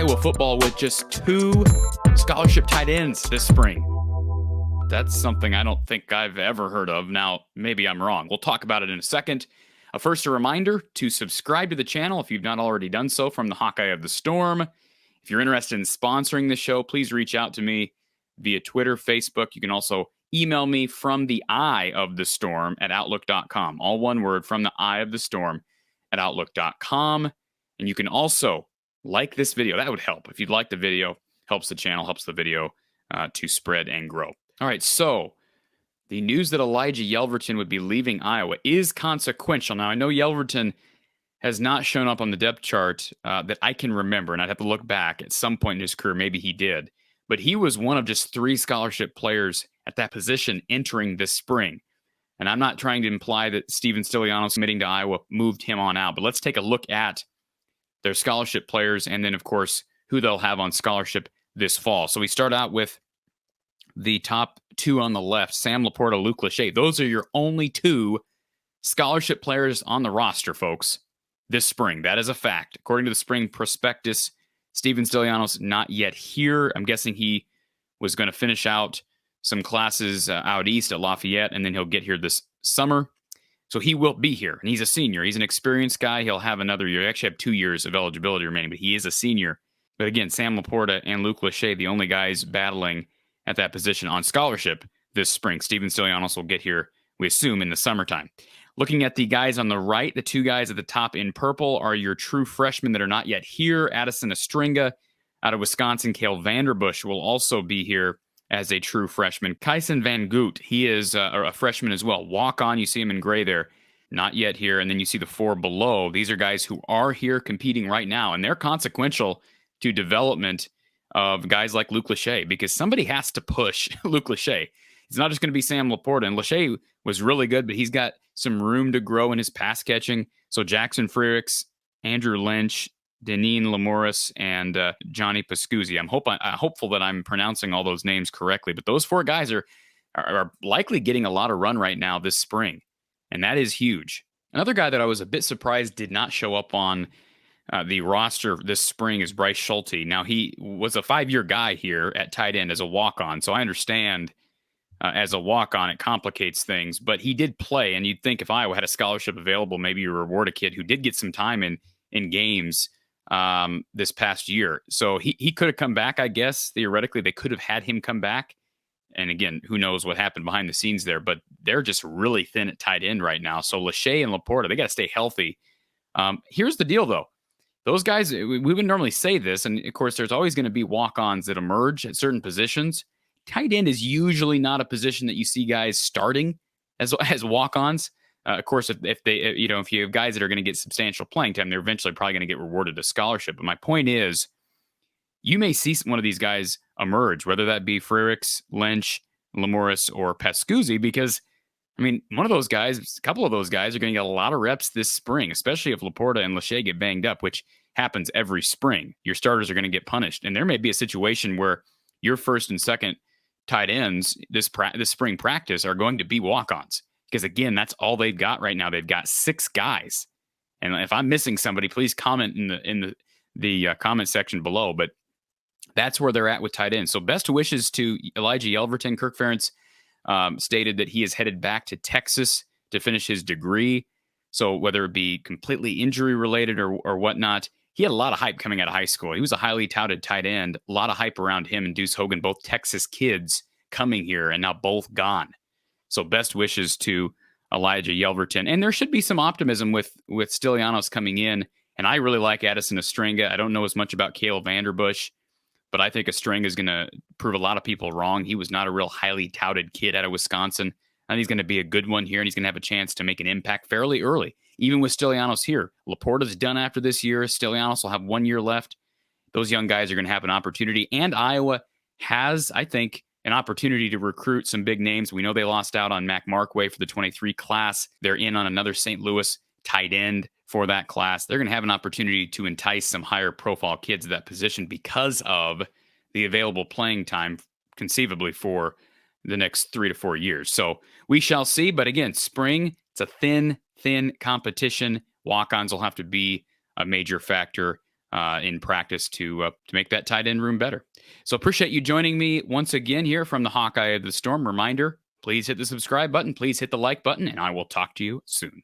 Iowa football with just 2 scholarship tight ends this spring. That's something I don't think I've ever heard of. Now, maybe I'm wrong. We'll talk about it in a second. First, a reminder to subscribe to the channel if you've not already done so from the Hawkeye of the Storm. If you're interested in sponsoring the show, please reach out to me via Twitter, Facebook. You can also email me from the Eye of the Storm at outlook.com. All one word, from the Eye of the Storm at outlook.com. And you can also like this video. That would help. If you'd like the video, helps the channel, helps the video to spread and grow. All right, so the news that Elijah Yelverton would be leaving Iowa is consequential. Now, I know Yelverton has not shown up on the depth chart that I can remember, and I'd have to look back at some point in his career. Maybe he did. But he was one of just 3 scholarship players at that position entering this spring. And I'm not trying to imply that Steven Stilianos committing to Iowa moved him on out, but let's take a look at their scholarship players and then, of course, who they'll have on scholarship this fall. So we start out with the top 2 on the left, Sam Laporta, Luke Lachey. Those are your only 2 scholarship players on the roster, folks, this spring. That is a fact. According to the spring prospectus, Steven Stilianos not yet here. I'm guessing he was going to finish out some classes out east at Lafayette, and then he'll get here this summer. So he will be here, and he's a senior. He's an experienced guy. He'll have another year. He actually have 2 years of eligibility remaining, but he is a senior. But again, Sam Laporta and Luke Lachey, the only guys battling at that position on scholarship this spring. Steven Stilianos will get here, we assume, in the summertime. Looking at the guys on the right, the 2 guys at the top in purple are your true freshmen that are not yet here. Addison Estringa out of Wisconsin. Cale Vanderbush will also be here as a true freshman. Kyson Van Goot, he is a freshman as well. Walk on, you see him in gray there. Not yet here. And then you see the 4 below. These are guys who are here competing right now, and they're consequential to development of guys like Luke Lachey, because somebody has to push Luke Lachey. It's not just going to be Sam Laporta. And Lachey was really good, but he's got some room to grow in his pass catching. So Jackson Frericks, Andrew Lynch, Deneen Lamouris, and Johnny Pascuzzi. I'm hopeful that I'm pronouncing all those names correctly, but those 4 guys are likely getting a lot of run right now this spring, and that is huge. Another guy that I was a bit surprised did not show up on the roster this spring is Bryce Schulte. Now, he was a 5-year guy here at tight end as a walk-on, so I understand as a walk-on it complicates things, but he did play, and you'd think if Iowa had a scholarship available, maybe you reward a kid who did get some time in games this past year. So he could have come back, I guess. Theoretically, they could have had him come back. And again, who knows what happened behind the scenes there, but they're just really thin at tight end right now. So Lachey and Laporta, they got to stay healthy. Here's the deal, though. Those guys, we would normally say this, and of course, there's always going to be walk-ons that emerge at certain positions. Tight end is usually not a position that you see guys starting as walk-ons. Of course, if you have guys that are going to get substantial playing time, they're eventually probably going to get rewarded a scholarship. But my point is, you may see one of these guys emerge, whether that be Frericks, Lynch, Lamouris, or Pascuzzi, because, I mean, a couple of those guys are going to get a lot of reps this spring, especially if Laporta and Lachey get banged up, which happens every spring. Your starters are going to get punished. And there may be a situation where your first and second tight ends this spring practice are going to be walk-ons. Because, again, that's all they've got right now. They've got 6 guys. And if I'm missing somebody, please comment in the comment section below. But that's where they're at with tight ends. So best wishes to Elijah Yelverton. Kirk Ferentz stated that he is headed back to Texas to finish his degree. So whether it be completely injury-related or whatnot, he had a lot of hype coming out of high school. He was a highly touted tight end. A lot of hype around him and Deuce Hogan, both Texas kids coming here and now both gone. So best wishes to Elijah Yelverton. And there should be some optimism with Stilianos coming in. And I really like Addison Estringa. I don't know as much about Cale Vanderbush, but I think Estringa is going to prove a lot of people wrong. He was not a real highly touted kid out of Wisconsin. And he's going to be a good one here, and he's going to have a chance to make an impact fairly early, even with Stilianos here. Laporta's done after this year. Stilianos will have 1 year left. Those young guys are going to have an opportunity. And Iowa has, I think, an opportunity to recruit some big names. We know they lost out on Mac Markway for the 23 class. They're in on another St. Louis tight end for that class. They're going to have an opportunity to entice some higher profile kids at that position because of the available playing time, conceivably, for the next 3 to 4 years. So we shall see. But again, spring, it's a thin competition. Walk-ons will have to be a major factor in practice to make that tight end room better. So appreciate you joining me once again here from the Hawkeye of the Storm. Reminder, please hit the subscribe button, please hit the like button, and I will talk to you soon.